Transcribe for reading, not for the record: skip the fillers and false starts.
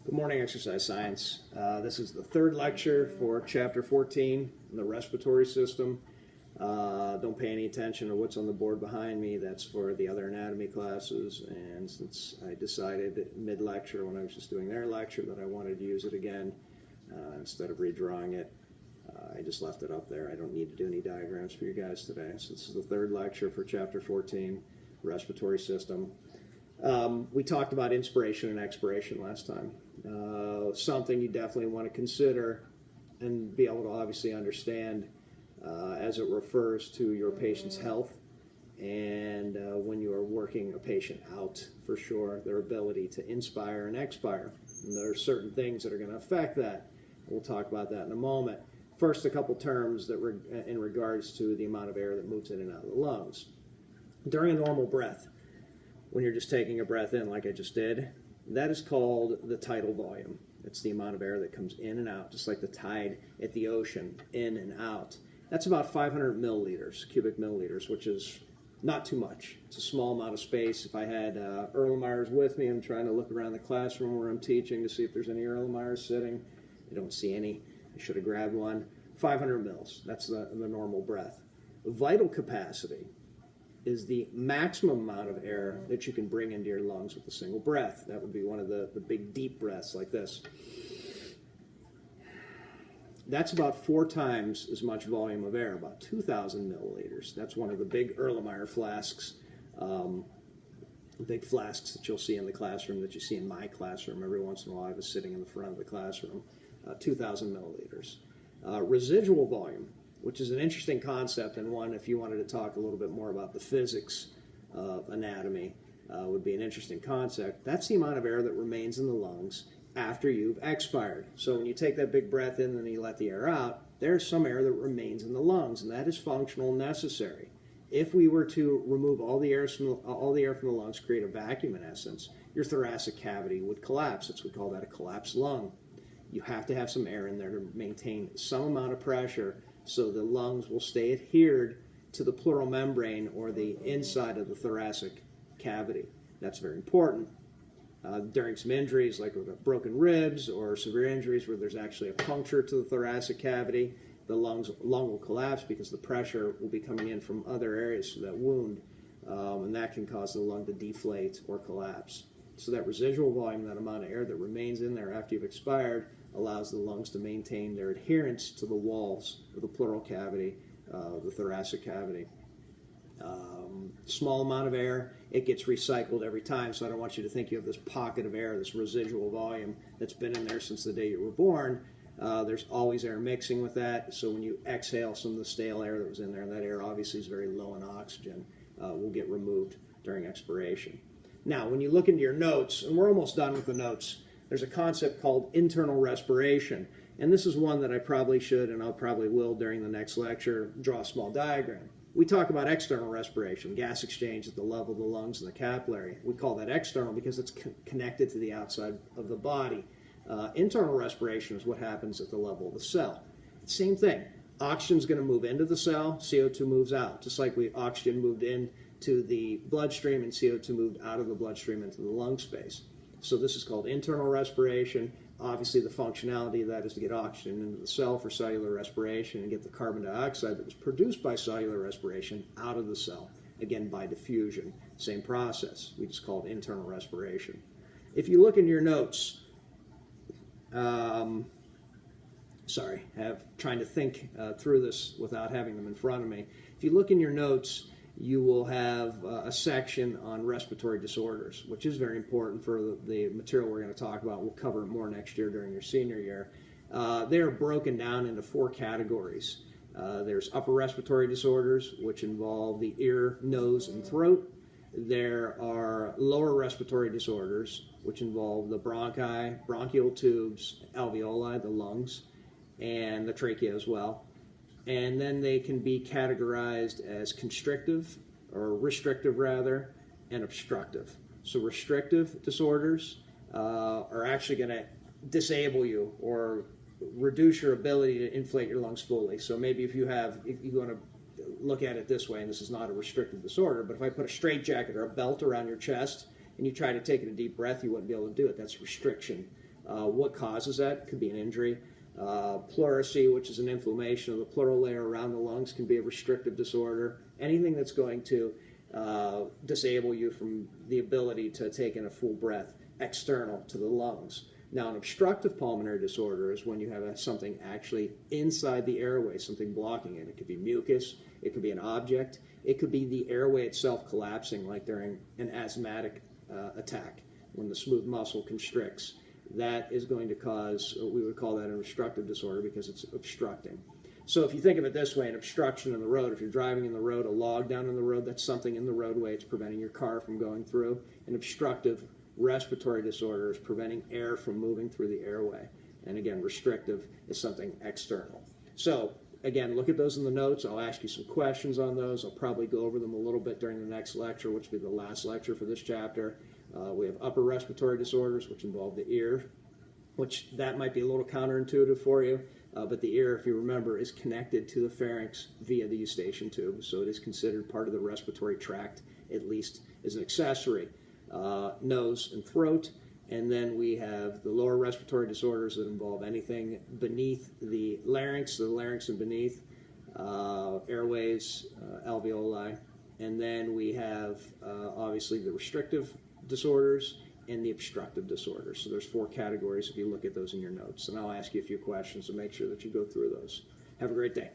Good morning, Exercise Science. This is the third lecture for Chapter 14, the respiratory system. Don't pay any attention to what's on the board behind me. That's for the other anatomy classes. And since I decided mid-lecture when I was just doing their lecture that I wanted to use it again instead of redrawing it, I just left it up there. I don't need to do any diagrams for you guys today. So this is the third lecture for Chapter 14, respiratory system. We talked about inspiration and expiration last time. Something you definitely want to consider and be able to obviously understand as it refers to your patient's health and when you are working a patient out, for sure, their ability to inspire and expire. And there are certain things that are going to affect that. We'll talk about that in a moment. First, a couple terms that were in regards to the amount of air that moves in and out of the lungs. During a normal breath, when you're just taking a breath in like I just did, that is called the tidal volume. It's the amount of air that comes in and out, just like the tide at the ocean, in and out. That's about 500 milliliters, cubic milliliters, which is not too much. It's a small amount of space. If I had Erlenmeyers with me, I'm trying to look around the classroom where I'm teaching to see if there's any Erlenmeyers sitting. I don't see any. I should have grabbed one. 500 mils, that's the normal breath. Vital capacity is the maximum amount of air that you can bring into your lungs with a single breath. That would be one of the big deep breaths like this. That's about 4 times as much volume of air, about 2,000 milliliters. That's one of the big Erlenmeyer flasks, big flasks that you'll see in the classroom, that you see in my classroom. Every once in a while I was sitting in the front of the classroom. 2,000 milliliters. Residual volume, which is an interesting concept, and one, if you wanted to talk a little bit more about the physics of anatomy, would be an interesting concept. That's the amount of air that remains in the lungs after you've expired. So when you take that big breath in and then you let the air out, there's some air that remains in the lungs, and that is functional and necessary. If we were to remove all the air from the lungs, create a vacuum in essence, your thoracic cavity would collapse. We call that a collapsed lung. You have to have some air in there to maintain some amount of pressure so the lungs will stay adhered to the pleural membrane or the inside of the thoracic cavity. That's very important. During some injuries like with broken ribs or severe injuries where there's actually a puncture to the thoracic cavity, the lung will collapse because the pressure will be coming in from other areas to that wound, and that can cause the lung to deflate or collapse. So that residual volume, that amount of air that remains in there after you've expired, allows the lungs to maintain their adherence to the walls of the pleural cavity, the thoracic cavity. Small amount of air, it gets recycled every time, so I don't want you to think you have this pocket of air, this residual volume that's been in there since the day you were born. There's always air mixing with that, so when you exhale some of the stale air that was in there, and that air obviously is very low in oxygen, will get removed during expiration. Now, when you look into your notes, and we're almost done with the notes, there's a concept called internal respiration. And this is one that I probably should, and I probably will during the next lecture, draw a small diagram. We talk about external respiration, gas exchange at the level of the lungs and the capillary. We call that external because it's connected to the outside of the body. Internal respiration is what happens at the level of the cell. Same thing. Oxygen's going to move into the cell, CO2 moves out, just like oxygen moved into the bloodstream and CO2 moved out of the bloodstream into the lung space. So this is called internal respiration. Obviously, the functionality of that is to get oxygen into the cell for cellular respiration and get the carbon dioxide that was produced by cellular respiration out of the cell, again by diffusion. Same process. We just call it internal respiration. If you look in your notes, trying to think through this without having them in front of me. If you look in your notes, you will have a section on respiratory disorders, which is very important for the material we're going to talk about. We'll cover it more next year during your senior year. They are broken down into 4 categories. There's upper respiratory disorders, which involve the ear, nose, and throat. There are lower respiratory disorders, which involve the bronchi, bronchial tubes, alveoli, the lungs, and the trachea as well. And then they can be categorized as constrictive, or restrictive rather, and obstructive. So restrictive disorders are actually going to disable you or reduce your ability to inflate your lungs fully. So maybe if you want to look at it this way, and this is not a restrictive disorder, but if I put a straitjacket or a belt around your chest and you try to take a deep breath, you wouldn't be able to do it. That's restriction. What causes that? Could be an injury. Pleurisy, which is an inflammation of the pleural layer around the lungs, can be a restrictive disorder. Anything that's going to disable you from the ability to take in a full breath external to the lungs. Now, an obstructive pulmonary disorder is when you have something actually inside the airway, something blocking it. It could be mucus, it could be an object, it could be the airway itself collapsing, like during an asthmatic attack, when the smooth muscle constricts. That is going to cause, we would call that an obstructive disorder because it's obstructing. So if you think of it this way, an obstruction in the road, if you're driving in the road, a log down in the road, that's something in the roadway. It's preventing your car from going through. An obstructive respiratory disorder is preventing air from moving through the airway. And again, restrictive is something external. So again, look at those in the notes. I'll ask you some questions on those. I'll probably go over them a little bit during the next lecture, which will be the last lecture for this chapter. We have upper respiratory disorders, which involve the ear, which that might be a little counterintuitive for you, but the ear, if you remember, is connected to the pharynx via the eustachian tube, so it is considered part of the respiratory tract, at least as an accessory. Nose and throat, and then we have the lower respiratory disorders that involve anything beneath the larynx, so the larynx and beneath, airways, alveoli, and then we have obviously the restrictive disorders and the obstructive disorders. So there's 4 categories if you look at those in your notes, and I'll ask you a few questions to make sure that you go through those. Have a great day.